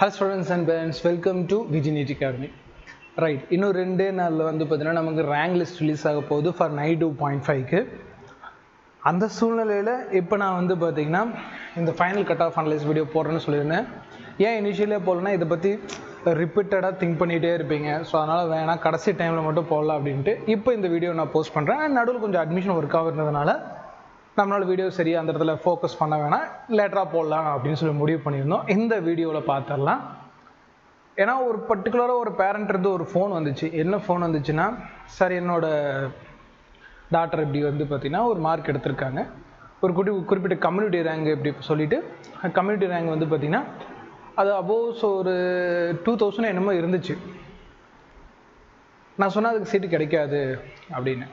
Hello students and parents, welcome to VGNET Academy. Right, இன்னும் ரெண்டே நாளில் வந்து பார்த்தீங்கன்னா நமக்கு ரேங்க் லிஸ்ட் ரிலீஸ் ஆக போகுது ஃபார் 92.5க்கு. அந்த சூழ்நிலையில் இப்போ நான் வந்து பார்த்தீங்கன்னா இந்த final cut off analyse video போடுறேன்னு சொல்லியிருந்தேன். ஏன் இனிஷியலாக போடலன்னா இதை பற்றி ரிப்பீட்டடாக திங்க் பண்ணிகிட்டே இருப்பீங்க, ஸோ அதனால் வேணாம் கடைசி டைமில் மட்டும் போடலாம் அப்படின்ட்டு இப்போ இந்த வீடியோ நான் போஸ்ட் பண்ணுறேன். நடுவில் கொஞ்சம் அட்மிஷன் ஒர்க் ஆகுறதுனால நம்மளால் வீடியோ சரியாக அந்த இடத்துல ஃபோக்கஸ் பண்ண வேணாம், லேட்டராக போடலாம் அப்படின்னு சொல்லி முடிவு பண்ணியிருந்தோம். இந்த வீடியோவில் பார்த்துடலாம். ஏன்னா ஒரு பர்டிகுலராக ஒரு பேரண்ட் இருந்து ஒரு ஃபோன் வந்துச்சு. என்ன ஃபோன் வந்துச்சுன்னா, சார் என்னோடய டாக்டர் இப்படி வந்து பார்த்திங்கன்னா ஒரு மார்க் எடுத்திருக்காங்க, ஒரு குறிப்பிட்ட கம்யூனிட்டி ரேங்க் இப்படி சொல்லிவிட்டு கம்யூனிட்டி ரேங்க் வந்து பார்த்திங்கன்னா அது அபோவ்ஸ் ஒரு 2000 என்னமோ இருந்துச்சு. நான் சொன்னால் அதுக்கு சீட்டு கிடைக்காது அப்படின்னு.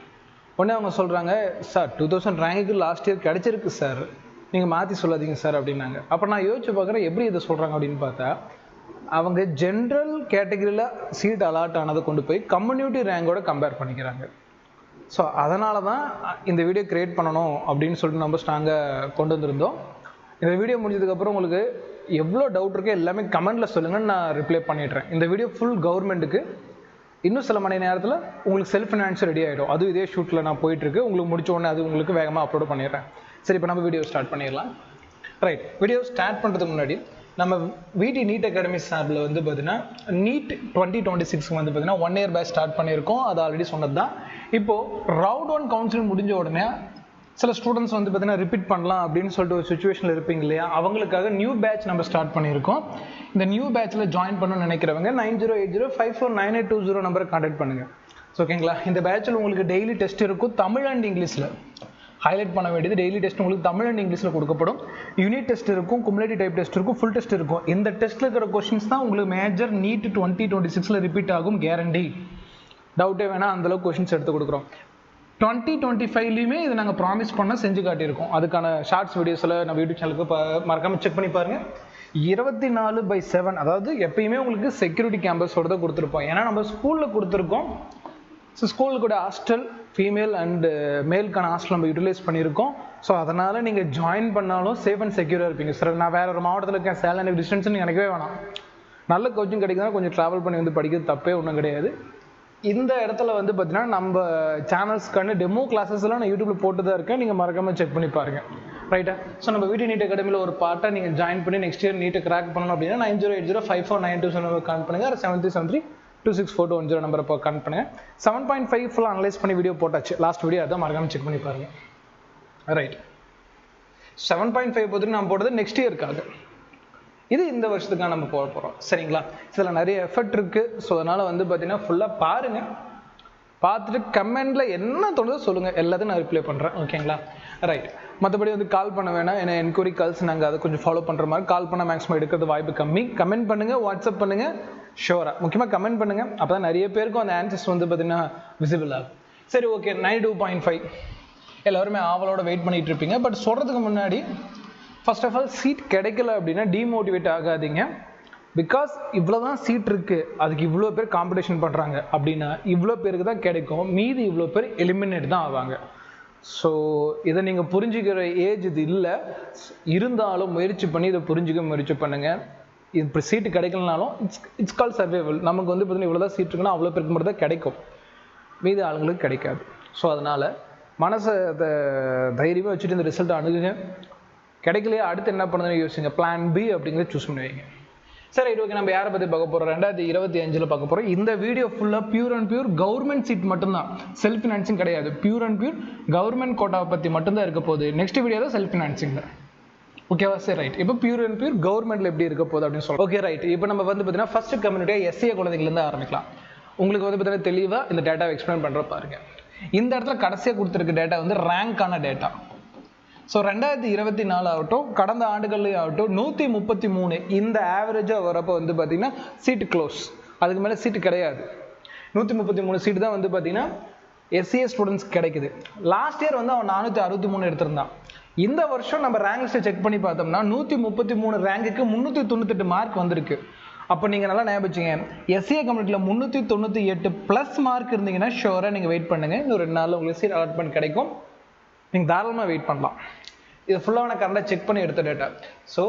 உடனே அவங்க சொல்கிறாங்க, சார் 2000 ரேங்க்கு லாஸ்ட் இயர் கிடச்சிருக்கு சார், நீங்கள் மாற்றி சொல்லாதீங்க சார் அப்படின்னாங்க. அப்போ நான் யோசிச்சு பார்க்குறேன் எப்படி இதை சொல்கிறாங்க அப்படின்னு பார்த்தா, அவங்க ஜென்ரல் கேட்டகரியில் சீட் அலாட் ஆனதை கொண்டு போய் கம்யூனிட்டி ரேங்கோட கம்பேர் பண்ணிக்கிறாங்க. ஸோ அதனால தான் இந்த வீடியோ க்ரியேட் பண்ணணும் அப்படின்னு சொல்லிட்டு நம்ம ஸ்ட்ராங்காக கொண்டு வந்திருந்தோம். இந்த வீடியோ முடிஞ்சதுக்கப்புறம் உங்களுக்கு எவ்வளோ டவுட் இருக்கோ எல்லாமே கமெண்ட்டில் சொல்லுங்கன்னு நான் ரிப்ளை பண்ணிடுறேன். இந்த வீடியோ ஃபுல் கவர்மெண்ட்டுக்கு இன்னும் சில மணி நேரத்தில் உங்களுக்கு செல்ஃப் ஃபினான்ஸ் ரெடி ஆகிடும். அதுவும் இதே ஷூட்டில் நான் போயிட்டுருக்கு, உங்களுக்கு முடிச்ச உடனே அது உங்களுக்கு வேகமாக அப்லோட் பண்ணிடுறேன். சரி, இப்போ நம்ம வீடியோ ஸ்டார்ட் பண்ணிடலாம். ரைட், வீடியோ ஸ்டார்ட் பண்ணுறதுக்கு முன்னாடி நம்ம விடி நீட் அகாடமி சார்பில் வந்து பார்த்தீங்கன்னா நீட் 2026 வந்து பார்த்தீங்கன்னா 1 இயர் பேட்ச் ஸ்டார்ட் பண்ணியிருக்கோம். அது ஆல்ரெடி சொன்னது தான். இப்போது ரவுண்ட் 1 கவுன்சிலிங் முடிஞ்ச உடனே சில ஸ்டூடெண்ட்ஸ் வந்து பார்த்தீங்கன்னா ரிப்பீட் பண்ணலாம் அப்படின்னு சொல்லிட்டு ஒரு சுச்சுவேஷனில் இருப்பீங்க இல்லையா, அவங்களுக்காக நியூ பேட்ச் நம்ம ஸ்டார்ட் பண்ணியிருக்கோம். இந்த நியூ பேட்சில் ஜாயின் பண்ணணும்னு நினைக்கிறவங்க 9080549820 நம்பரை கான்டாக்ட் பண்ணுங்கள். ஓகேங்களா? இந்த பேட்சில் உங்களுக்கு டெய்லி டெஸ்ட் இருக்கும், தமிழ் அண்ட் இங்கிலீஷில். ஹைலைட் பண்ண வேண்டியது டெய்லி டெஸ்ட் உங்களுக்கு தமிழ் அண்ட் இங்கிலீஷில் கொடுக்கப்படும். யூனிட் டெஸ்ட் இருக்கும், குமுலேட்டிவ் டைப் டெஸ்ட் இருக்கும், ஃபுல் டெஸ்ட் இருக்கும். இந்த டெஸ்ட்டில் இருக்கிற கொஸ்டின்ஸ் தான் உங்களுக்கு மேஜர் நீட் 2026 ரிப்பீட் ஆகும், கேரண்டி. டவுட்டே வேணால் அந்தளவுக்கு கொஸ்டின்ஸ் எடுத்து கொடுக்குறோம். 2025லையுமே இதை நாங்கள் ப்ராமிஸ் பண்ண செஞ்சு காட்டியிருக்கோம். அதுக்கான ஷார்ட்ஸ் வீடியோஸில் நம்ம யூடியூப் சேனலுக்கு மறக்காமல் செக் பண்ணி பாருங்கள். 24/7, அதாவது எப்பயுமே உங்களுக்கு செக்யூரிட்டி கேம்பஸோடு தான் கொடுத்துருப்போம். ஏன்னா நம்ம ஸ்கூலில் கொடுத்துருக்கோம். ஸோ ஸ்கூலுக்கு கூட ஹாஸ்டல் ஃபீமேல் அண்டு மேலுக்கான ஹாஸ்டல் நம்ம யூட்டிலைஸ் பண்ணியிருக்கோம். ஸோ அதனால் நீங்கள் ஜாயின் பண்ணாலும் சேஃப் அண்ட் செக்யூராக இருப்பீங்க. சார் நான் வேறு ஒரு மாவட்டத்தில் இருக்கேன், சேலம் எனக்கு டிஸ்டன்ஸ்னு நினைக்கவே வேணாம். நல்ல கோச்சிங் கிடைக்குதுன்னா கொஞ்சம் ட்ராவல் பண்ணி வந்து படிக்கிறது தப்பே ஒன்றும் கிடையாது. இந்த இடத்துல வந்து பார்த்தீங்கன்னா நம்ம சேனல்ஸ்க்கான டெமோ கிளாஸஸ்லாம் நான் யூடியூப்பில் போட்டு தான் இருக்கேன், நீங்கள் மறக்காமல் செக் பண்ணி பாருங்கள். ரைட்டா? ஸோ நம்ம வீட்டு நீட் அகாடமியில் ஒரு பார்ட்டாக நீங்கள் ஜாயின் பண்ணி நெக்ஸ்ட் இயர் நீட்டை கிராக் பண்ணணும் அப்படின்னா 90805492 நம்பர் கான் பண்ணுங்கள். 7373264210 நம்பரை இப்போ கான் பண்ணுங்கள். 7.5 ஃபுல்லாக அனலைஸ் பண்ணி வீடியோ போட்டாச்சு. லாஸ்ட் வீடியோ அதான் மறக்காமல் செக் பண்ணி பாருங்கள். ரைட், 7.5 பொறுத்து நம்ம போட்டது நெக்ஸ்ட் இயருக்காக. இது இந்த வருஷத்துக்காக நம்ம போக போகிறோம். சரிங்களா? இதில் நிறைய எஃபர்ட் இருக்குது. ஸோ அதனால் வந்து பார்த்தீங்கன்னா ஃபுல்லாக பாருங்கள், பார்த்துட்டு கமெண்டில் என்ன தோணுதோ சொல்லுங்கள், எல்லாத்தையும் நான் ரிப்ளை பண்ணுறேன். ஓகேங்களா? ரைட், மற்றபடி வந்து கால் பண்ண வேணாம். ஏன்னா என்கொயரி கால்ஸ் நாங்கள் அதை கொஞ்சம் ஃபாலோ பண்ணுற மாதிரி, கால் பண்ணால் மேக்ஸிமம் எடுக்கிறது வாய்ப்பு கம்மி. கமெண்ட் பண்ணுங்கள், வாட்ஸ்அப் பண்ணுங்கள், ஷோராக முக்கியமாக கமெண்ட் பண்ணுங்கள். அப்போ தான் நிறைய பேருக்கும் அந்த ஆன்சர்ஸ் வந்து பார்த்தீங்கன்னா விசிபிள் ஆகும். சரி, ஓகே. 92.5 எல்லோருமே ஆவலோட வெயிட் பண்ணிகிட்டு இருப்பீங்க. பட் சொல்கிறதுக்கு முன்னாடி ஃபர்ஸ்ட் ஆஃப் ஆல் சீட் கிடைக்கல அப்படின்னா டிமோட்டிவேட் ஆகாதீங்க. பிகாஸ் இவ்வளோ தான் சீட் இருக்குது, அதுக்கு இவ்வளோ பேர் காம்படிஷன் பண்ணுறாங்க அப்படின்னா இவ்வளோ பேருக்கு தான் கிடைக்கும், மீதி இவ்வளோ பேர் எலிமினேட் தான் ஆவாங்க. ஸோ இதை நீங்கள் புரிஞ்சுக்கிற ஏஜ் இது இல்லை. இருந்தாலும் முயற்சி பண்ணி இதை புரிஞ்சுக்க முயற்சி பண்ணுங்கள். இது இப்போ சீட்டு கிடைக்கலனாலும் இட்ஸ் கால் சர்வைவல். நமக்கு வந்து பார்த்தீங்கன்னா இவ்வளோ தான் சீட் இருக்குன்னா அவ்வளோ பேருக்கு மட்டும் தான் கிடைக்கும், மீதி ஆளுங்களுக்கு கிடைக்காது. ஸோ அதனால் மனசை தைரியமாக வச்சுட்டு இந்த ரிசல்ட்டை அணுகுங்க. கிடைக்கலையா அடுத்து என்ன பண்ணுறதுன்னு யோசிங்க. பிளான் பி அப்படிங்கிறத சூஸ் பண்ணி வைங்க. சரி, இது ஓகே. நம்ம யாரை பற்றி பார்க்க போகிறோம்? 2025 பார்க்க போகிறோம். இந்த வீடியோ ஃபுல்லாக pure and pure government seat மட்டும்தான், செல்ஃப் ஃபினான்சிங் கிடையாது. பியூர் அண்ட் பியூர் கவர்மெண்ட் கோட்டாவை பற்றி மட்டும்தான் இருக்க போகுது. நெக்ஸ்ட் வீடியோ தான் செல்ஃப் ஃபினான்சிங்கில். ஓகேவா? சரி, ரைட். இப்போ பியூர் அண்ட் பியூர் கவர்மெண்ட்டில் எப்படி இருக்க போகுது அப்படின்னு சொல்லுவோம். Okay, right. இப்போ நம்ம வந்து பார்த்தீங்கன்னா ஃபர்ஸ்ட் கம்யூனிட்டியாக எஸ்சிஏ குழந்தைங்கலேருந்து ஆரம்பிக்கலாம். உங்களுக்கு வந்து பார்த்தீங்கன்னா தெளிவாக இந்த டேட்டாவை எக்ஸ்பிளைன் பண்ணுற பாருங்க. இந்த இடத்துல கடைசியாக கொடுத்துருக்க டேட்டா வந்து ரேங்கான டேட்டா. ஸோ 2024 ஆகட்டும், கடந்த ஆண்டுகள்லேயும் ஆகட்டும் 133 இந்த ஆவரேஜாக வரப்போ வந்து பார்த்தீங்கன்னா சீட்டு க்ளோஸ். அதுக்கு மேலே சீட்டு கிடையாது. 133 சீட்டு தான் வந்து பார்த்தீங்கன்னா எஸ்சிஏ ஸ்டூடெண்ட்ஸ் கிடைக்குது. லாஸ்ட் இயர் வந்து அவன் 463 எடுத்திருந்தான். இந்த வருஷம் நம்ம ரேங்க் லிஸ்ட்டை செக் பண்ணி பார்த்தோம்னா 133 ரேங்குக்கு 398 மார்க் வந்திருக்கு. அப்போ நீங்கள் நல்லா ஞாபகம் வச்சுங்க, எஸ்சிஏ கம்யூனிட்டியில் 398 ப்ளஸ் மார்க் இருந்தீங்கன்னா ஷோராக நீங்கள் வெயிட் பண்ணுங்கள். இன்னும் 2 நாளில் உங்களுக்கு சீட் அலாட்மெண்ட் கிடைக்கும். நீங்கள் தாராளமாக வெயிட் பண்ணலாம். இதை ஃபுல்லாக நான் கரெக்டாக செக் பண்ணி எடுத்த data. So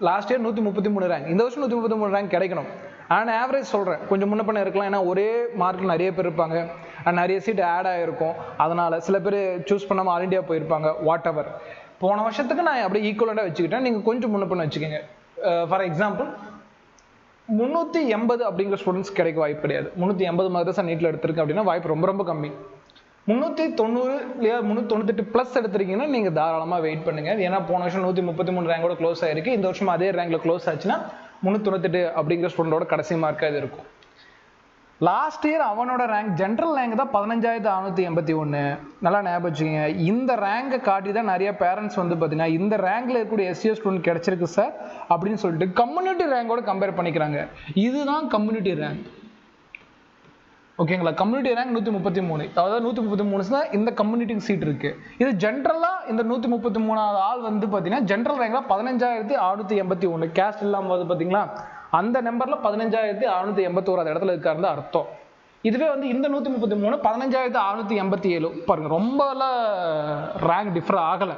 last year 133 rank, இந்த வருஷம் 133 ரேங்க் கிடைக்கணும். ஆனால் ஆவரேஜ் சொல்கிறேன், கொஞ்சம் முன்ன பண்ண இருக்கலாம். ஏன்னா ஒரே மார்க்கில் நிறைய பேர் இருப்பாங்க, நிறைய சீட் ஆட் ஆகிருக்கும். அதனால் சில பேர் சூஸ் பண்ணாமல் ஆல் இண்டியா போயிருப்பாங்க. வாட் எவர், போன வருஷத்துக்கு நான் அப்படியே ஈக்குவலண்டாக வச்சுக்கிட்டேன், நீங்கள் கொஞ்சம் முன்ன பண்ண வச்சுக்கோங்க. ஃபார் எக்ஸாம்பிள் 380 அப்படிங்கிற ஸ்டூடெண்ட்ஸ் கிடைக்க வாய்ப்பு கிடையாது. 380 மார்க்ஸ் தான் நீட்டில் எடுத்திருக்கு அப்படின்னா வாய்ப்பு ரொம்ப ரொம்ப கம்மி. 390 இல்லையா 398 ப்ளஸ் எடுத்திருக்கீங்கன்னா நீங்கள் தாராளமாக வெயிட் பண்ணுங்கள். ஏன்னா போன வருஷம் 133 ரேங்கோட க்ளோஸ் ஆகிருக்கு. இந்த வருஷம் அதே ரேங்கில் க்ளோஸ் ஆச்சுன்னா 398 அப்படிங்கிற ஸ்டூடெண்டோட கடைசி மார்க்காக இது இருக்கும். லாஸ்ட் இயர் அவனோட ரேங்க் ஜென்ரல் ரேங்க் தான் 15,681. நல்லா ஞாபகம் வச்சுக்கோங்க. இந்த ரேங்கை காட்டி தான் நிறைய பேரண்ட்ஸ் வந்து பார்த்தீங்கன்னா இந்த ரேங்கில் இருக்கக்கூடிய எஸ்சிஎஸ் ஸ்டூடெண்ட் கிடைச்சிருக்கு சார் அப்படின்னு சொல்லிட்டு கம்யூனிட்டி ரேங்கோட கம்பேர் பண்ணிக்கிறாங்க. இதுதான் கம்யூனிட்டி ரேங்க். ஓகேங்களா? கம்யூனிட்டி ரேங்க் 133, அதாவது 133 தான் இந்த கம்யூனிட்டி சீட் இருக்கு. இது ஜென்ரலாக இந்த 133வது ஆள் வந்து பார்த்தீங்கன்னா ஜென்ரல் ரேங்க்ல 15,681 கேஸ்ட் இல்லாமல் போது பார்த்தீங்களா, அந்த நம்பர்ல 15,681 இடத்துல இருக்காருன்னு அர்த்தம். இதுவே வந்து இந்த 133 15,687 பாருங்க, ரொம்பலாம் ரேங்க் டிஃபர் ஆகலை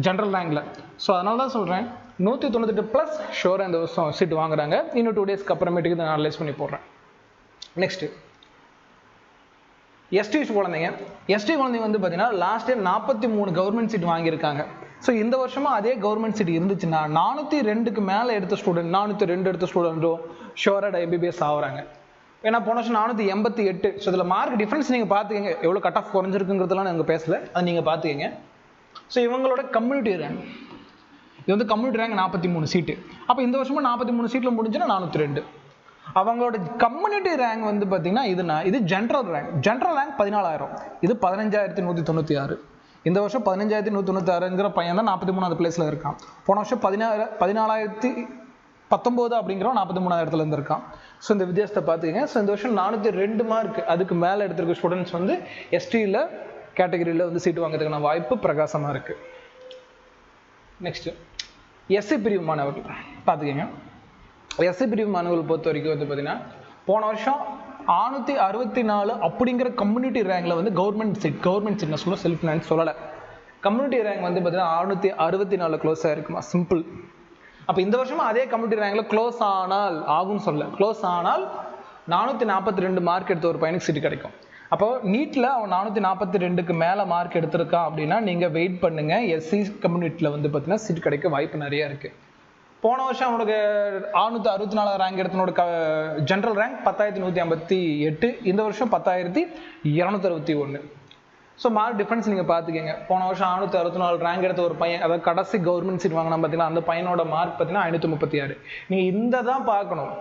ஜென்ரல் ரேங்க்ல. ஸோ அதனால தான் சொல்றேன் 198 ப்ளஸ் ஷோராக இந்த வருஷம் சீட் வாங்குறாங்க. இன்னும் 2 டேஸ்க்கு அப்புறமேட்டுக்கு நான் அனலைஸ் பண்ணி போடுறேன். நெக்ஸ்ட் எஸ்டி குழந்தைங்க. எஸ்டி குழந்தைங்க வந்து பார்த்தீங்கன்னா லாஸ்ட் இயர் 43 கவர்மெண்ட் சீட் வாங்கியிருக்காங்க. ஸோ இந்த வருஷமா அதே கவர்மெண்ட் சீட் இருந்துச்சுன்னா 402க்கு மேலே எடுத்த ஸ்டூடெண்ட், 402 எடுத்த ஸ்டூடெண்ட்டும் ஷோராக எம்பிபிஎஸ் ஆகுறாங்க. ஏன்னா போன வருஷம் 488. ஸோ இதில் மார்க் டிஃப்ரென்ஸ் நீங்கள் பார்த்துக்கங்க, எவ்வளோ கட் ஆஃப் குறைஞ்சிருக்குங்கிறதுலாம் நாங்கள் பேசல, அது நீங்கள் பார்த்துக்கங்க. ஸோ இவங்களோட கம்யூனிட்டி ரேங்க், இது வந்து கம்யூனிட்டி ரேங்க் 43 சீட்டு. அப்போ இந்த வருஷமா 43 சீட்டில் முடிஞ்சுன்னா 402. அவங்களோட கம்யூனிட்டி ரேங்க் வந்து பார்த்தீங்கன்னா இது ஜென்ரல் ரேங்க். ஜென்ரல் ரேங்க் 14,000, இது 15,196. இந்த வருஷம் 15,196ங்கிற பையன் தான் 43வது பிளேஸில் இருக்கான். போன வருஷம் 14,019 அப்படிங்கிறோம் 43வது இடத்துல இருக்கான். ஸோ இந்த வித்தியாசத்தை பார்த்துக்கங்க. ஸோ இந்த வருஷம் 402 மார்க் அதுக்கு மேலே எடுத்திருக்க ஸ்டூடெண்ட்ஸ் வந்து எஸ்டியில் கேட்டகரியில் வந்து சீட்டு வாங்குறதுக்கான வாய்ப்பு பிரகாசமாக இருக்குது. நெக்ஸ்ட் எஸ்சி பிரிவு மாணவர்கள் பார்த்துக்கங்க. எஸ்சி பிரிவு மாணவர்கள் பொறுத்த வரைக்கும் வந்து பார்த்தீங்கன்னா போன வருஷம் 664 அப்படிங்கிற கம்யூனிட்டி ரேங்க்ல வந்து கவர்மெண்ட் சீட் நான் சொல்ல செல்ஃப் ஃபினான்ஸ் சொல்லலை. கம்யூனிட்டி ரேங்க் வந்து பார்த்தீங்கன்னா 664 க்ளோஸ் ஆகிருக்குமா, சிம்பிள். அப்போ இந்த வருஷமா அதே கம்யூனிட்டி ரேங்க்ல க்ளோஸ் ஆனால் ஆகும்னு சொல்ல, க்ளோஸ் ஆனால் 442 மார்க் எடுத்த ஒரு பையனுக்கு சீட்டு கிடைக்கும். அப்போ நீட்டில் அவன் 442க்கு மேலே மார்க் எடுத்திருக்கான் அப்படின்னா நீங்கள் வெயிட் பண்ணுங்க, எஸ்சி கம்யூனிட்டியில் வந்து பார்த்தீங்கன்னா சீட் கிடைக்க வாய்ப்பு நிறைய இருக்குது. போன வருஷம் அவனுக்கு 664 ரேங்க் எடுத்தனோட ஜென்ரல் ரேங்க் 10,158. இந்த வருஷம் 10,261. ஸோ மார்க் டிஃபரன்ஸ் நீங்கள் பார்த்துக்கங்க. போன வருஷம் 664 ரேங்க் எடுத்த ஒரு பையன், அதாவது கடைசி கவர்மெண்ட் சீட் வாங்கினா பார்த்தீங்கன்னா அந்த பையனோட மார்க் பார்த்தீங்கன்னா 536. நீங்கள் இந்த தான் பார்க்கணும்.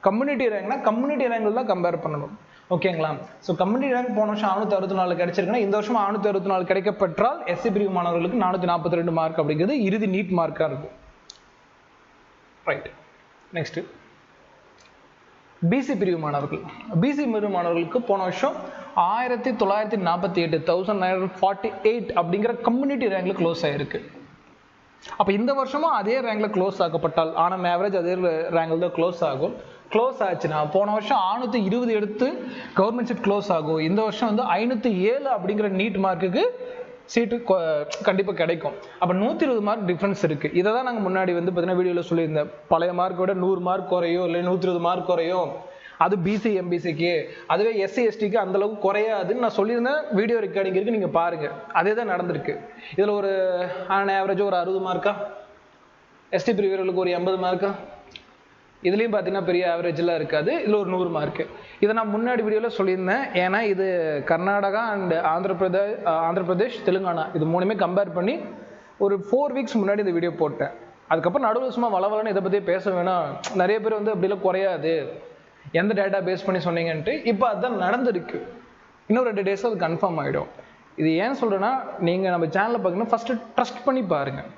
கம்யூனிட்டி ரேங்க்னா கம்யூனிட்டி ரேங்கில் தான் கம்பேர் பண்ணணும். ஓகேங்களா? ஸோ கம்யூனிட்டி ரேங்க் போன வருஷம் 664 கிடைச்சிருக்குன்னா இந்த வருஷம் 664 கிடைக்கப்பெற்றால் எஸ்சி பிரிவு மாணவர்களுக்கு 442 மார்க் அப்படிங்கிறது இறுதி நீட் மார்க்காக இருக்கும். ரைட். நெக்ஸ்ட் பிசி பிரிவு மாணவர்கள். பிசி பிரிவு மாணவர்களுக்கு போன வருஷம் 1948 1948 அப்படிங்கிற கம்யூனிட்டி ரேங்க்ல க்ளோஸ் ஆயிருக்கு. அப்போ இந்த வருஷமும் அதே ரேங்க்ல க்ளோஸ் ஆக்கப்பட்டால், ஆனால் ஆவரேஜ் அதே ரேங்கில் தான் க்ளோஸ் ஆகும். க்ளோஸ் ஆச்சுன்னா போன வருஷம் 620 எடுத்து கவர்மெண்ட் சீட் க்ளோஸ் ஆகும். இந்த வருஷம் வந்து 507 அப்படிங்கிற நீட் மார்க்குக்கு சீட்டு கண்டிப்பாக கிடைக்கும். அப்போ 120 மார்க் டிஃப்ரென்ஸ் இருக்குது. இதை தான் நாங்கள் முன்னாடி வந்து பார்த்தீங்கன்னா வீடியோவில் சொல்லியிருந்தேன். பழைய மார்க்கை விட 100 மார்க் குறையோ இல்லை 120 மார்க் குறையோ, அது பிசி எம்பிசிக்கு, அதுவே எஸ்சி எஸ்டிக்கு அந்தளவுக்கு குறையாதுன்னு நான் சொல்லியிருந்தேன். வீடியோ ரெக்கார்டிங் இருக்குது, நீங்கள் பாருங்கள். அதே தான் நடந்திருக்கு. இதில் ஒரு ஆவரேஜாக ஒரு 60 மார்க்கா, எஸ்டி பிரிவர்களுக்கு ஒரு 80 மார்க்கா, இதுலேயும் பார்த்தீங்கன்னா பெரிய ஆவரேஜெலாம் இருக்காது. இதில் ஒரு 100 மார்க்கு. இதை நான் முன்னாடி வீடியோவில் சொல்லியிருந்தேன். ஏன்னா இது கர்நாடகா அண்ட் ஆந்திர பிரதேஷ் தெலுங்கானா இது மூணுமே கம்பேர் பண்ணி ஒரு 4 வீக்ஸ் முன்னாடி இந்த வீடியோ போட்டேன். அதுக்கப்புறம் நடுவில் சும்மா வளவலன்னு இதை பற்றி பேச வேணாம், நிறைய பேர் வந்து அப்படிலாம் குறையாது, எந்த டேட்டா பேஸ் பண்ணி சொன்னீங்கன்ட்டு. இப்போ அதுதான் நடந்திருக்கு. இன்னும் 2 டேஸில் அது கன்ஃபார்ம் ஆகிடும். இது ஏன் சொல்கிறேன்னா, நீங்கள் நம்ம சேனலில் பார்த்தீங்கன்னா ஃபஸ்ட்டு ட்ரஸ்ட் பண்ணி பாருங்கள்.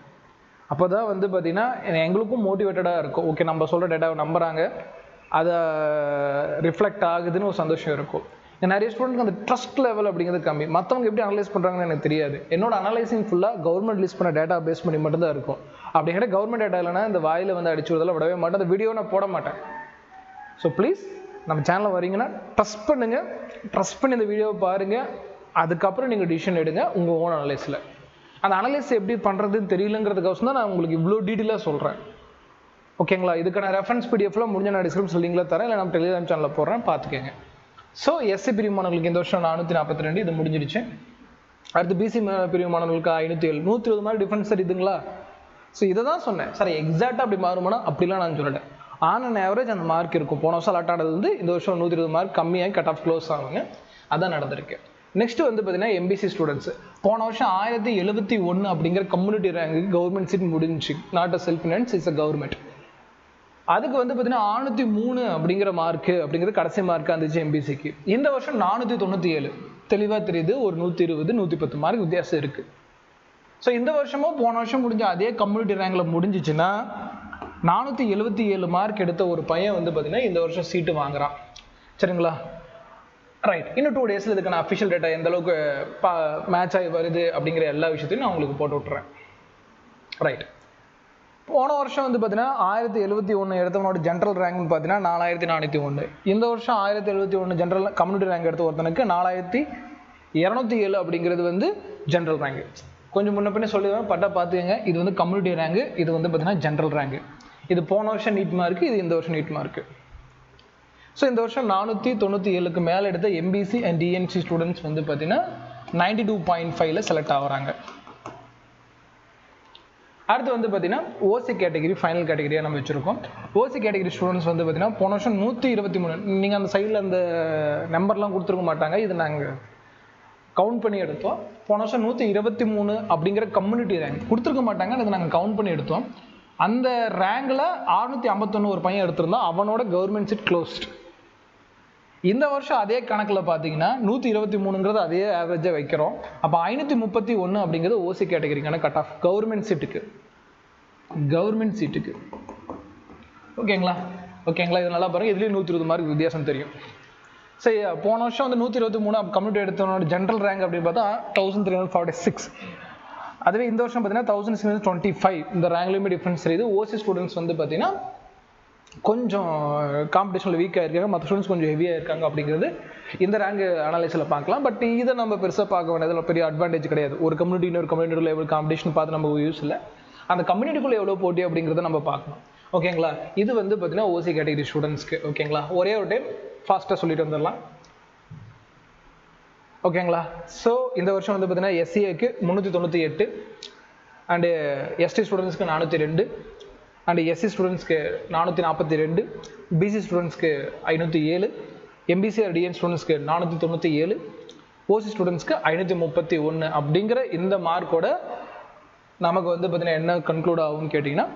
அப்போ தான் வந்து பார்த்தீங்கன்னா எங்களுக்கும் மோட்டிவேட்டடாக இருக்கும். ஓகே, நம்ம சொல்கிற டேட்டாவை நம்புகிறாங்க, அதை ரிஃப்ளெக்ட் ஆகுதுன்னு ஒரு சந்தோஷம் இருக்கும். நிறைய ஸ்டூடெண்ட்க்கு அந்த ட்ரஸ்ட் லெவல் அப்படிங்கிறது கம்மி. மற்றவங்க எப்படி அனலைஸ் பண்ணுறாங்கன்னு எனக்கு தெரியாது. என்னோட அனலைசிங் ஃபுல்லாக கவர்மெண்ட் லிஸ்ட் பண்ண டேட்டா பேஸ் பண்ணி மட்டும்தான் இருக்கும். அப்படிங்கிற கவர்மெண்ட் டேட்டா இல்லைனா இந்த வாயில் வந்து அடிச்சு விடலாம் விடவே மாட்டேன். அந்த வீடியோ நான் போட மாட்டேன். ஸோ ப்ளீஸ் நம்ம சேனலில் வரீங்கன்னா ட்ரஸ்ட் பண்ணுங்கள், ட்ரஸ்ட் பண்ணி இந்த வீடியோவை பாருங்கள். அதுக்கப்புறம் நீங்கள் டிசிஷன் எடுங்க உங்கள் ஓன் அனலைஸில். அந்த அனலைஸ் எப்படி பண்ணுறதுன்னு தெரியலங்கிறதுக்கோசம் தான் நான் உங்களுக்கு இவ்வளோ டீட்டெயிலாக சொல்கிறேன். ஓகேங்களா? இதுக்கான ரெஃபரன்ஸ் பிடிஎஃப்ல முடிஞ்ச நான் டிஸ்கிரிப்ஷன் லிங்க்ல தரேன், இல்லை நம்ம டெலிகிராம் சேனலில் போடுறேன், பார்த்துக்கோங்க. ஸோ எஸ்சி பிரிவு மாணவர்களுக்கு இந்த வருஷம் 442 இது முடிஞ்சிடுச்சு. அடுத்து பிசி பிரிவு மாணவர்களுக்கு 507, 120 மாதிரி டிஃபரன்ஸ் தெரியுதுங்களா? ஸோ இதை தான் சொன்னேன் சார், எக்ஸாக்டாக அப்படி மாறுமானா அப்படிலாம் நான் சொல்லலை. ஆன் அண்ட் ஆவரேஜ் அந்த மார்க் இருக்கும். போன வருஷம் அலாட் ஆனது வந்து இந்த வருஷம் 120 மார்க் கம்மியாகி கட் ஆஃப் க்ளோஸ் ஆகுங்க. அதான் நடந்திருக்கு. நெக்ஸ்ட் வந்து பார்த்தீங்கன்னா எம்பிசி ஸ்டூடெண்ட்ஸ். போன வருஷம் 1071 அப்படிங்கிற கம்யூனிட்டி ரேங்க்கு கவர்மெண்ட் சீட் முடிஞ்சிச்சு. Not a self finance, is a government. அதுக்கு வந்து பார்த்தீங்கன்னா 603 அப்படிங்கிற மார்க்கு அப்படிங்கிறது கடைசி மார்க் இருந்துச்சு எம்பிசிக்கு. இந்த வருஷம் 497 தெளிவாக தெரியுது. ஒரு 120 110 மார்க் வித்தியாசம் இருக்குது. ஸோ இந்த வருஷமும் போன வருஷம் முடிஞ்ச அதே கம்யூனிட்டி ரேங்கில் முடிஞ்சிச்சுன்னா 477 மார்க் எடுத்த ஒரு பையன் வந்து பார்த்தீங்கன்னா இந்த வருஷம் சீட்டு வாங்குறான். சரிங்களா? ரைட். இன்னும் 2 டேஸில் இதுக்கான அஃபிஷியல் டேட்டா எந்த அளவுக்கு மேட்ச் ஆகி வருது அப்படிங்கிற எல்லா விஷயத்தையும் நான் உங்களுக்கு போட்டு விட்டுறேன். ரைட். போன வருஷம் வந்து பார்த்தீங்கன்னா 1071 எடுத்தவனோட ஜென்ரல் ரேங்க்னு பார்த்தீங்கன்னா 4401. இந்த வருஷம் 1071 ஜென்ரல் கம்யூனிட்டி ரேங்க் எடுத்த ஒருத்தனுக்கு 4207 அப்படிங்கிறது வந்து ஜென்ரல் ரேங்க். கொஞ்சம் முன்ன பின்ன சொல்லிடுவேன், பட்டா பார்த்துக்கங்க. இது வந்து கம்யூனிட்டி ரேங்கு, இது வந்து பார்த்தீங்கன்னா ஜென்ரல் ரேங்கு. இது போன வருஷம் நீட் மார்க்கு, இது இந்த வருஷம் நீட் மார்க்கு. ஸோ இந்த வருஷம் 497க்கு மேலே எடுத்த எம்பிசி அண்ட் டிஎன்சி ஸ்டூடெண்ட்ஸ் வந்து பார்த்தீங்கன்னா 92.5ல செலக்ட் ஆகுறாங்க. அடுத்து வந்து பார்த்தீங்கன்னா ஓசி கேட்டகரி ஃபைனல் கேட்டகரியாக நம்ம வச்சுருக்கோம். ஓசி கேட்டகரி ஸ்டூடெண்ட்ஸ் வந்து பார்த்தீங்கன்னா போன வருஷம் 123. நீங்கள் அந்த சைடில் அந்த நம்பர்லாம் கொடுத்துருக்க மாட்டாங்க, இது நாங்கள் கவுண்ட் பண்ணி எடுத்தோம். போன வருஷம் 123 அப்படிங்கிற கம்யூனிட்டி ரேங்க் கொடுத்துருக்க மாட்டாங்க, அதை நாங்கள் கவுண்ட் பண்ணி எடுத்தோம். அந்த ரேங்கில் 651 ஒரு பையன் எடுத்திருந்தோம், அவனோட கவர்மெண்ட் சீட் க்ளோஸ்ட். இந்த வருஷம் அதே கணக்கில் பார்த்தீங்கன்னா 123ங்கிறது அதே ஆவரேஜாக வைக்கிறோம். அப்போ 531 அப்படிங்கிறது ஓசி கேட்டகரிக்கான கட் ஆஃப் கவர்மெண்ட் சீட்டுக்கு. ஓகேங்களா? இது நல்லா பாருங்கள். இதுலேயும் 120 மார்க் வித்தியாசம் தெரியும். சரி, போன வருஷம் வந்து 123 கம்யூனிட்டி எடுத்தவனோட ஜென்ரல் ரேங்க் அப்படின்னு பார்த்தா 1346. அதுவே இந்த வருஷம் பார்த்தீங்கன்னா 1625. இந்த ரேங்க்லேயுமே டிஃப்ரென்ஸ் தெரியுது. ஓசி ஸ்டூடெண்ட்ஸ் வந்து பார்த்தீங்கன்னா கொஞ்சம் காம்படிஷனில் வீக்காக இருக்காங்க, மற்ற ஸ்டூடெண்ட்ஸ் கொஞ்சம் ஹெவியாக இருக்காங்க அப்படிங்கிறது இந்த ரேங்க் அனலைஸில் பார்க்கலாம். பட் இதை நம்ம பெருசாக பார்க்க வேண்டியதில் பெரிய அட்வான்டேஜ் கிடையாது. ஒரு கம்யூனிட்டி இன்னொரு கம்யூனிட்டி லெவல் காம்படிஷன் பார்த்து நம்ம யூஸ் இல்லை. அந்த கம்யூனிட்டிக்குள்ளே எவ்வளோ போட்டி அப்படிங்கிறத நம்ம பார்க்கணும். ஓகேங்களா? இது வந்து பார்த்தீங்கன்னா ஓசி கேட்டகரி ஸ்டூடெண்ட்ஸ்க்கு. ஓகேங்களா? ஒரே ஒரு டைம் ஃபாஸ்ட்டாக சொல்லிட்டு வந்துடலாம். ஓகேங்களா? ஸோ இந்த வருஷம் வந்து பார்த்தீங்கன்னா எஸ்சிஏக்கு 398 அண்டு எஸ்டி ஸ்டூடெண்ட்ஸ்க்கு 402 அண்டு எஸ்சி ஸ்டூடெண்ட்ஸ்க்கு 442, பிசி ஸ்டூடெண்ட்ஸ்க்கு 507, எம்பிசி டிஎன் ஸ்டூடெண்ட்ஸ்க்கு 497, ஓசி ஸ்டூடெண்ட்ஸ்க்கு 531 அப்படிங்கிற இந்த மார்க்கோட நமக்கு வந்து பார்த்தீங்கன்னா என்ன கன்க்ளூட் ஆகும்னு கேட்டிங்கன்னா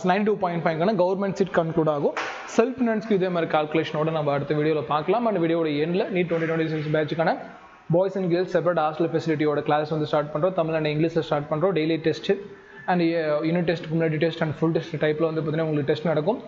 92.5க்கான கவர்மெண்ட் சீட் கன்க்ளூட் ஆகும். செல்ஃப் ஃபினான்ஸ்க்கு இதே மாதிரி கால்குலேஷனோட நம்ம அடுத்த வீடியோவில் பார்க்கலாம். அந்த வீடியோட எண்டில் நீட் 2026 பேட்சுக்கான boys and girls separate hostel ஃபெசிலிட்டியோட கிளாஸ் வந்து ஸ்டார்ட் பண்ணுறோம். தமிழ் அண்ட் இங்கிலீஷில் ஸ்டார்ட் பண்ணுறோம். Daily test and unit test, community test and full test டைப்பில் வந்து பார்த்தீங்கன்னா உங்களுக்கு டெஸ்ட் நடக்கும்.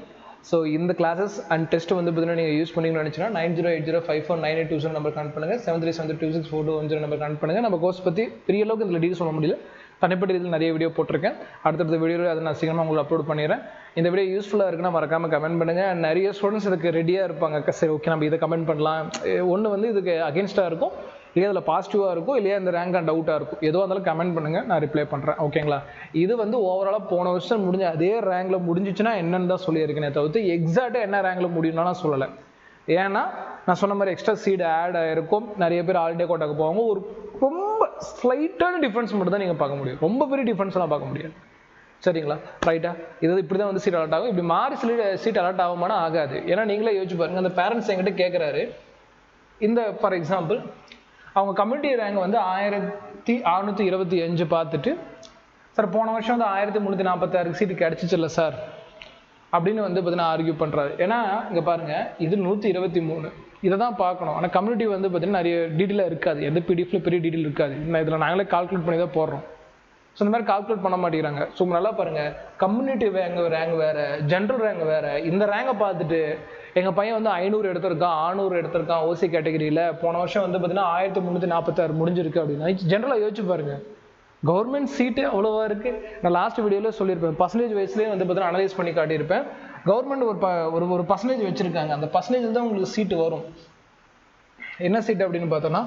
ஸோ இந்த கிளாஸஸ் அண்ட் டெஸ்ட் வந்து பார்த்தீங்கன்னா நீங்கள் யூஸ் பண்ணிங்கன்னு நினச்சினா 9080549820 நம்பர் கனெக்ட் பண்ணுங்கள். 7372264210 நம்பர் கனெக்ட் பண்ணுங்கள். நம்ம கோர்ஸ் பற்றி பெரிய அளவுக்கு இதில் டீல் சொல்ல முடியல, தனிப்பட்ட இதில் நிறைய வீடியோ போட்டிருக்கேன். அடுத்தடுத்த வீடியோவில் அதை நான் சீக்கிரமாக உங்களுக்கு அப்லோட் பண்ணிடுறேன். இந்த வீடியோ யூஸ்ஃபுல்லாக இருக்குன்னா மறக்காமல் கமெண்ட் பண்ணுங்கள். அண்ட் நிறைய ஸ்டூடெண்ட்ஸ் இதுக்கு ரெடியாக இருப்பாங்க. சரி, ஓகே நம்ம இதை கமெண்ட் பண்ணலாம். ஒன்று வந்து இதுக்கு அகேன்ஸ்டாக இருக்கும், இல்லையா அதில் பாசிட்டிவாக இருக்கும், இல்லையா இந்த ரேங்க் டவுட்டாக இருக்கும். எதுவாக இருந்தாலும் கமெண்ட் பண்ணுங்கள், நான் ரிப்ளை பண்ணுறேன். ஓகேங்களா? இது வந்து ஓவராலாக போன வருஷம் முடிஞ்ச அதே ரேங்கில் முடிஞ்சிச்சுன்னா என்னென்னு தான் சொல்லியிருக்கேனே தவிர்த்து எக்ஸாக்டாக என்ன ரேங்கில் முடியும்னா நான் சொல்லலை. ஏன்னா நான் சொன்ன மாதிரி எக்ஸ்ட்ரா சீட் ஆட் ஆகிருக்கும், நிறைய பேர் ஆல்டே கோட்டாக்கு போவாங்க. ஒரு ரொம்ப ஸ்லைட்டான டிஃப்ரென்ஸ் மட்டும் தான் நீங்கள் பார்க்க முடியும், ரொம்ப பெரிய டிஃப்ரென்ஸ்லாம் பார்க்க முடியாது. சரிங்களா? ரைட்டா? இது இப்படி தான் வந்து சீட் அலர்ட் ஆகும். இப்படி மாறி சீட் அலர்ட் ஆகுமானா ஆகாது. ஏன்னா நீங்களே யோசிச்சு பாருங்கள், அந்த பேரண்ட்ஸ் என்கிட்ட கேட்குறாரு, இந்த ஃபார் எக்ஸாம்பிள் அவங்க கம்யூனிட்டி ரேங்க் வந்து 1625 பார்த்துட்டு, சார் போன வருஷம் வந்து 1346 சீட்டு கிடச்சிச்சில்ல சார் அப்படின்னு வந்து பார்த்தீங்கன்னா ஆர்கியூ பண்ணுறாரு. ஏன்னா இங்கே பாருங்கள், இது 123 இதை தான் பார்க்கணும். ஆனால் கம்யூனிட்டி வந்து பார்த்தீங்கன்னா நிறைய டீட்டெயிலாக இருக்காது, எந்த பிடிஎஃப்ல பெரிய டீட்டெயில் இருக்காது. இதில் நாங்களே கால்குலேட் பண்ணி தான் போடுறோம். ஸோ இந்த மாதிரி கால்குலேட் பண்ண மாட்டேங்கிறாங்க. ஸோ நல்லா பாருங்கள், கம்யூனிட்டி ரேங்க் வேறு, ஜென்ரல் ரேங்க் வேறு. இந்த ரேங்கை பார்த்துட்டு எங்கள் பையன் வந்து 500 எடுத்திருக்கான், 600 எடுத்திருக்கான் ஓசி கேட்டகரியில். போன வருஷம் வந்து பார்த்தீங்கன்னா 1346 முடிஞ்சிருக்கு அப்படின்னா ஜென்ரலாக யோசிச்சு பாருங்கள், கவர்மெண்ட் சீட்டு அவ்வளோவா இருக்குது. நான் லாஸ்ட் வீடியோவில் சொல்லியிருப்பேன், பர்சன்டேஜ் வைஸ்லேயே வந்து பார்த்தீங்கன்னா அனலைஸ் பண்ணி காட்டியிருப்பேன். கவர்மெண்ட் ஒரு பர்சன்டேஜ் வச்சுருக்காங்க, அந்த பர்சன்டேஜ் தான் உங்களுக்கு சீட்டு வரும். என்ன சீட் அப்படின்னு பார்த்தோன்னா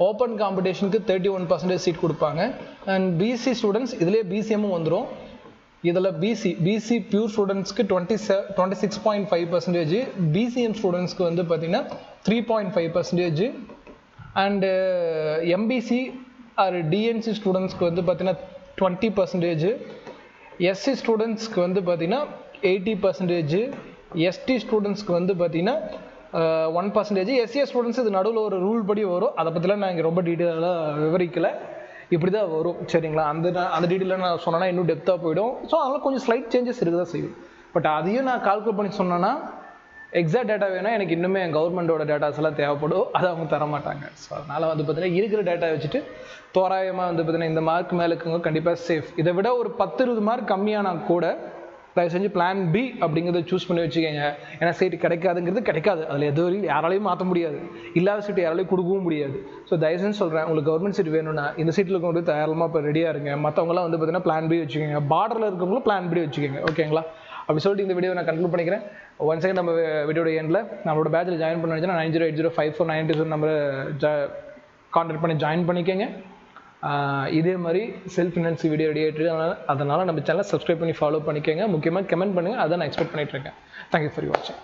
ஓப்பன் காம்படிஷனுக்கு 31% சீட் கொடுப்பாங்க. அண்ட் பிசி ஸ்டூடெண்ட்ஸ் இதுலேயே பிசிஎம்மும் வந்துடும். இதில் பிசி பியூர் ஸ்டூடெண்ட்ஸ்க்கு 26.5%, பிசிஎம் ஸ்டூடெண்ட்ஸ்க்கு வந்து பார்த்தீங்கன்னா 3.5%, அண்டு எம்பிசி ஆர் டிஎன்சி ஸ்டூடெண்ட்ஸ்க்கு வந்து பார்த்தீங்கன்னா 20%, எஸ்சி ஸ்டூடெண்ட்ஸ்க்கு வந்து பார்த்தீங்கன்னா 80%, எஸ்டி ஸ்டூடெண்ட்ஸ்க்கு வந்து பார்த்தீங்கன்னா 1%. எஸ்சிஎஸ் ஸ்டூடெண்ட்ஸ் இது நடுவில் ஒரு ரூல் படி வரும், அதை பற்றிலாம் நான் இங்கே ரொம்ப டீட்டெயிலாக விவரிக்கலை, இப்படி தான் வரும் சரிங்களா. அந்த டீட்டெயிலாக நான் சொன்னேன்னா இன்னும் டெப்த்தாக போயிடும். ஸோ அதனால் கொஞ்சம் ஸ்லைட் சேஞ்சஸ் இருக்க தான் செய்யும். பட் அதையும் நான் கால்குலேட் பண்ணி சொன்னேன்னா எக்ஸாக்ட் டேட்டா வேணால் எனக்கு இன்னுமே கவர்மெண்ட்டோட டேட்டாஸ் எல்லாம் தேவைப்படும், அதை அவங்க தர மாட்டாங்க. ஸோ அதனால் வந்து பார்த்தீங்கன்னா இருக்கிற டேட்டா வச்சுட்டு தோராயமாக வந்து பார்த்தீங்கன்னா இந்த மார்க் மேலே இருக்குங்க கண்டிப்பாக சேஃப். இதை விட ஒரு 10-20 மார்க் கம்மியானா கூட தயவு செஞ்சு பிளான் பி அப்படிங்கிறத சூஸ் பண்ணி வச்சுக்கோங்க. ஏன்னா சீட்டு கிடைக்காதுங்கிறது கிடைக்காது, அதில் எதுவும் யாராலையும் மாற்ற முடியாது, இல்லாத சீட்டு யாராலையும் கொடுக்கவும் முடியாது. ஸோ தயவு செஞ்சு சொல்கிறேன், உங்களுக்கு கவர்மெண்ட் சீட் வேணும்னா இந்த சீட்டில் இருக்கவங்க தயாரமாக இப்போ ரெடியாக இருங்க. மற்றவங்களாம் வந்து பார்த்தீங்கன்னா பிளான் பி வச்சுக்கோங்க, பார்டரில் இருக்கவங்களும் பிளான் பி வச்சுக்கோங்க. ஓகேங்களா? அப்படி சொல்லிட்டு இந்த வீடியோ நான் கன்க்ளூட் பண்ணிக்கிறேன். ஒன் செகண்ட் நம்ம வீடியோட எண்டில் நம்மளோட பேட்சில் ஜாயின் பண்ண நினச்சினா 90805492 நம்பரை கான்டாக்ட் பண்ணி ஜாயின் பண்ணிக்கோங்க. இதே மாதிரி செல்ஃப் ஃபினான்ஸ் வீடியோ ரெடி அதனால் நம்ம சேனலை சப்ஸ்கிரைப் பண்ணி ஃபாலோ பண்ணிக்கோங்க. முக்கியமாக கமெண்ட் பண்ணுங்கள், அதை நான் எக்ஸ்பெக்ட் பண்ணிகிட்டு இருக்கேன். தேங்க்யூ ஃபார் வாட்சிங்.